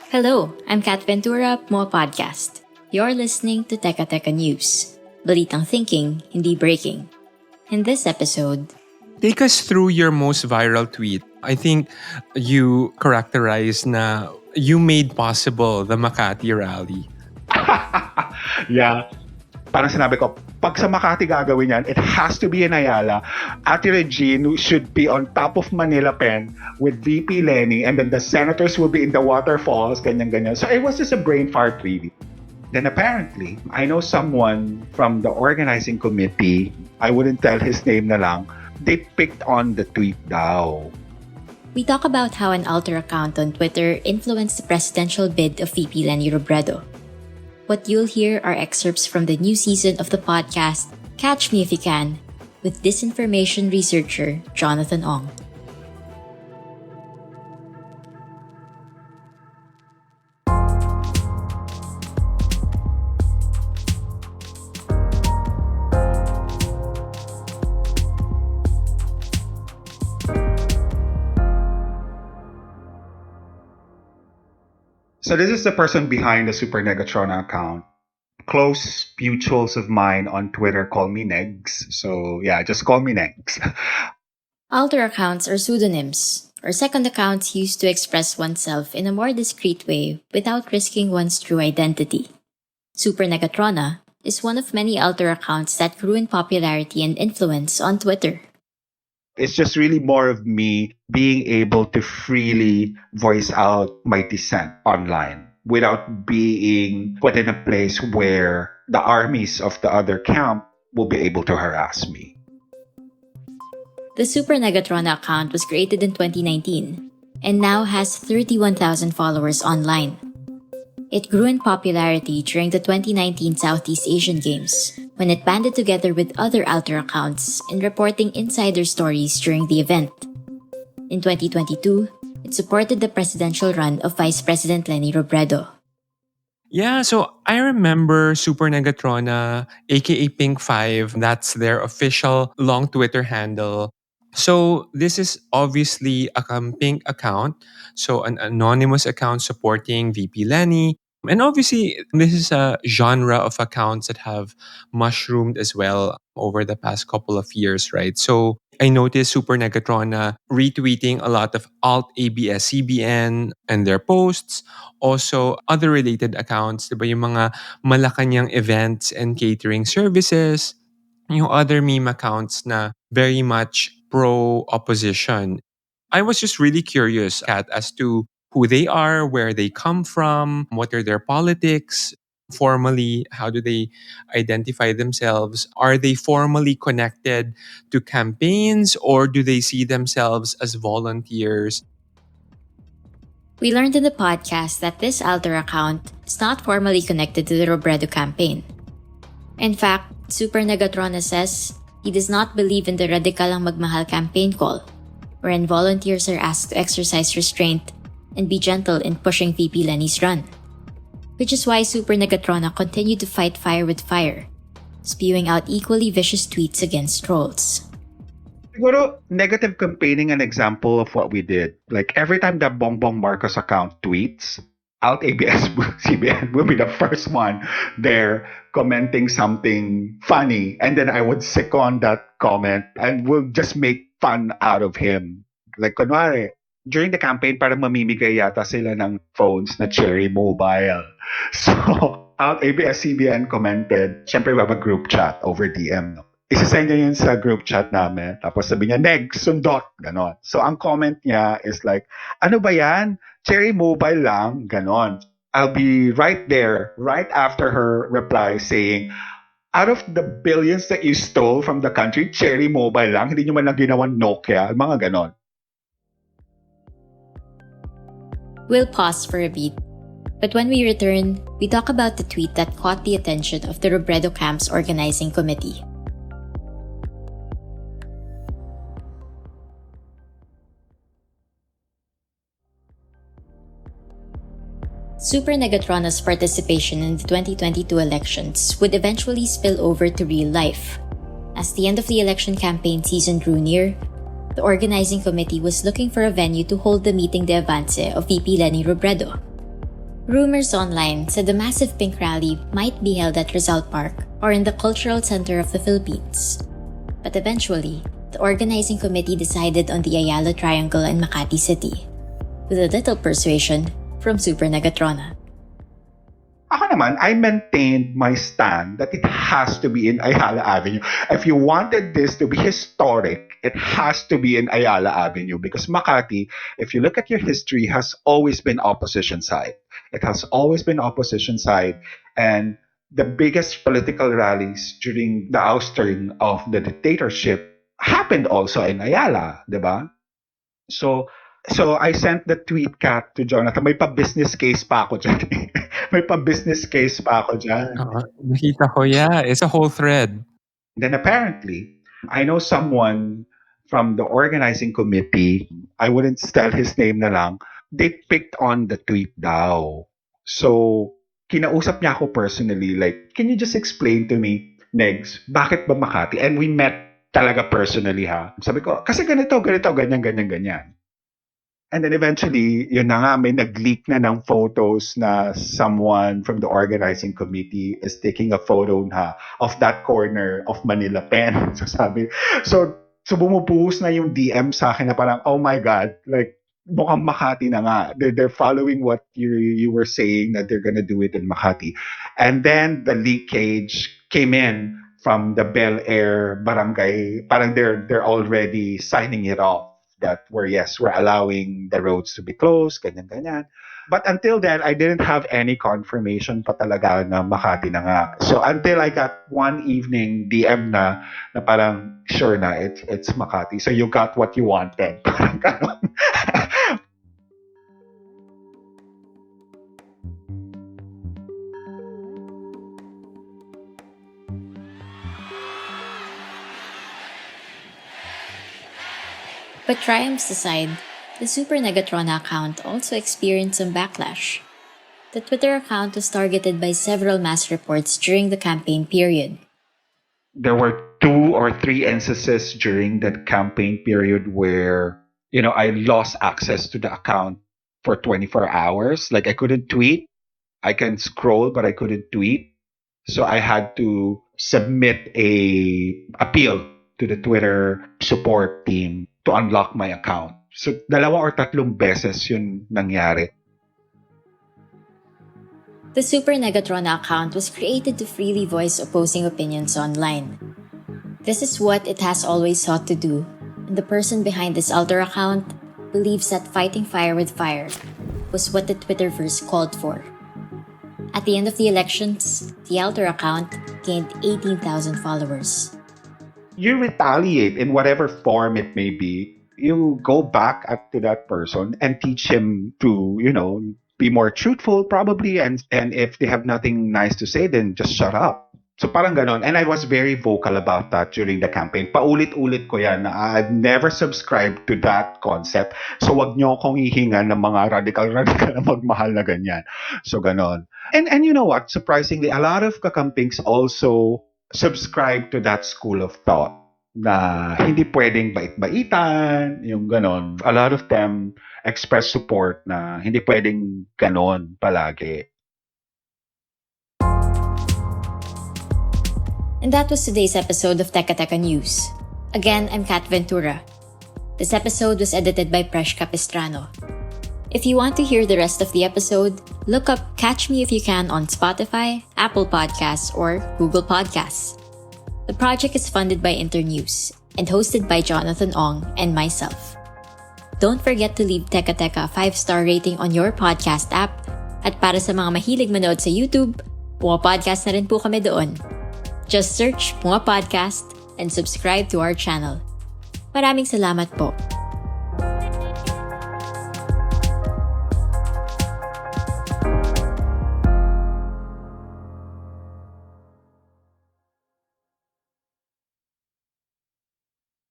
Hello, I'm Kat Ventura, PumaPodcast. You're listening to Teka Teka News. Balitang thinking, hindi breaking. In this episode, take us through your most viral tweet. I think you characterized na you made possible the Makati rally. Yeah. Parang sinabi ko, pag sa Makati gagawin yan, it has to be in Ayala. Ate Regine should be on top of Manila Pen with VP Leni, and then the senators will be in the waterfalls, ganyan-ganyan. So it was just a brain fart, really. Then apparently, I know someone from the organizing committee, I wouldn't tell his name na lang, they picked on the tweet daw. we talk about how an alter account on Twitter influenced the presidential bid of VP Leni Robredo. What you'll hear are excerpts from the new season of the podcast, Catch Me If You Can, with disinformation researcher Jonathan Ong. So this is the person behind the Super Negatron account. Close mutuals of mine on Twitter call me Negs. So yeah, just call me Negs. Alter accounts are pseudonyms, or second accounts used to express oneself in a more discreet way without risking one's true identity. Super Negatrona is one of many alter accounts that grew in popularity and influence on Twitter. It's just really more of me being able to freely voice out my dissent online without being put in a place where the armies of the other camp will be able to harass me. The Super Negatrona account was created in 2019 and now has 31,000 followers online. It grew in popularity during the 2019 Southeast Asian Games when it banded together with other alter accounts in reporting insider stories during the event. In 2022, it supported the presidential run of Vice President Leni Robredo. Yeah, so I remember Super Negatrona, aka Pink 5, that's their official long Twitter handle. So this is obviously a pink account, so an anonymous account supporting VP Leni. And obviously, this is a genre of accounts that have mushroomed as well over the past couple of years, right? So I noticed Super Negatrona retweeting a lot of alt ABS-CBN and their posts. Also, other related accounts, diba, yung mga Malacanang events and catering services, yung other meme accounts na very much pro-opposition. I was just really curious, Kat, as to who they are, where they come from, what are their politics, formally, how do they identify themselves? Are they formally connected to campaigns or do they see themselves as volunteers? We learned in the podcast that this alter account is not formally connected to the Robredo campaign. In fact, Super Negatrona says he does not believe in the Radikalang Magmahal campaign call, wherein volunteers are asked to exercise restraint and be gentle in pushing VP Leni's run. Which is why Super Negatrona continued to fight fire with fire, spewing out equally vicious tweets against trolls. Siguro, negative campaigning an example of what we did. Like every time the Bongbong Marcos account tweets, Alt ABS-CBN will be the first one there commenting something funny. And then I would second that comment and we'll just make fun out of him. Like, kunwari, during the campaign, parang mamimigay yata sila ng phones na Cherry Mobile. So, Alt ABS-CBN commented, syempre we have a group chat over DM. No? Isasend niya yun sa group chat namin. Tapos sabi niya, Neg, sundot. Ganon. So, ang comment niya is like, ano ba yan? Cherry Mobile lang. Ganon. I'll be right there, right after her reply saying, out of the billions that you stole from the country, Cherry Mobile lang. Hindi nyo man lang ginawan Nokia. Mga ganon. We'll pause for a beat. But when we return, we talk about the tweet that caught the attention of the Robredo camp's organizing committee. Super Negatrona's participation in the 2022 elections would eventually spill over to real life. As the end of the election campaign season drew near, the organizing committee was looking for a venue to hold the meeting de avance of VP Leni Robredo. Rumors online said the massive pink rally might be held at Rizal Park or in the cultural center of the Philippines. But eventually, the organizing committee decided on the Ayala Triangle in Makati City, with a little persuasion from Super Negatrona. Ako naman, I maintained my stand that it has to be in Ayala Avenue. If you wanted this to be historic, it has to be in Ayala Avenue because Makati, if you look at your history, has always been opposition side. It has always been opposition side. And the biggest political rallies during the ousting of the dictatorship happened also in Ayala, di ba? So I sent the tweet cat to Jonathan. May pa-business case pa ako dyan. May pa-business case pa ako dyan. Nakita ko, yeah. It's a whole thread. Then apparently, I know someone from the organizing committee, I wouldn't tell his name na lang, they picked on the tweet daw. So, kinausap niya ako personally, like, can you just explain to me, Negs, bakit ba Makati? And we met talaga personally ha. Sabi ko, kasi ganito, ganyan. And then eventually, yun na nga, may nag-leak na ng photos na someone from the organizing committee is taking a photo na of that corner of Manila Pen. So bumubuhos na yung DM sa akin na parang, oh my God, like, mukhang Makati na nga. They're following what you were saying that they're gonna do it in Makati. And then the leakage came in from the Bel Air barangay. Parang they're already signing it off. That we're allowing the roads to be closed, ganyan. But until then, I didn't have any confirmation pa talaga na Makati na nga. So until I got one evening DM na parang sure na it's Makati. So you got what you wanted. Parang ganon. But triumphs aside, the Super Negatrona account also experienced some backlash. The Twitter account was targeted by several mass reports during the campaign period. There were 2 or 3 instances during that campaign period where, I lost access to the account for 24 hours. Like I couldn't tweet. I can scroll, but I couldn't tweet. So I had to submit a appeal to the Twitter support team to unlock my account. So, 2 or 3 beses yun nangyari. The Super Negatrona account was created to freely voice opposing opinions online. This is what it has always sought to do, and the person behind this alter account believes that fighting fire with fire was what the Twitterverse called for. At the end of the elections, the alter account gained 18,000 followers. You retaliate in whatever form it may be. You go back to that person and teach him to, be more truthful probably. And if they have nothing nice to say, then just shut up. So parang ganon. And I was very vocal about that during the campaign. Paulit-ulit ko yan na I've never subscribed to that concept. So wag nyo akong hihingan ng mga radical na magmahal na ganyan. So ganon. And you know what? Surprisingly, a lot of kakampings also subscribe to that school of thought na hindi pwedeng bait-baitan, yung ganon. A lot of them express support na hindi pwedeng ganon palagi. And that was today's episode of Teka Teka News. Again, I'm Kat Ventura. This episode was edited by Presh Capistrano. If you want to hear the rest of the episode, look up Catch Me If You Can on Spotify, Apple Podcasts, or Google Podcasts. The project is funded by Internews and hosted by Jonathan Ong and myself. Don't forget to leave Teka Teka a 5-star rating on your podcast app. At para sa mga mahilig manood sa YouTube, PumaPodcast na rin po kami doon. Just search PumaPodcast and subscribe to our channel. Maraming salamat po.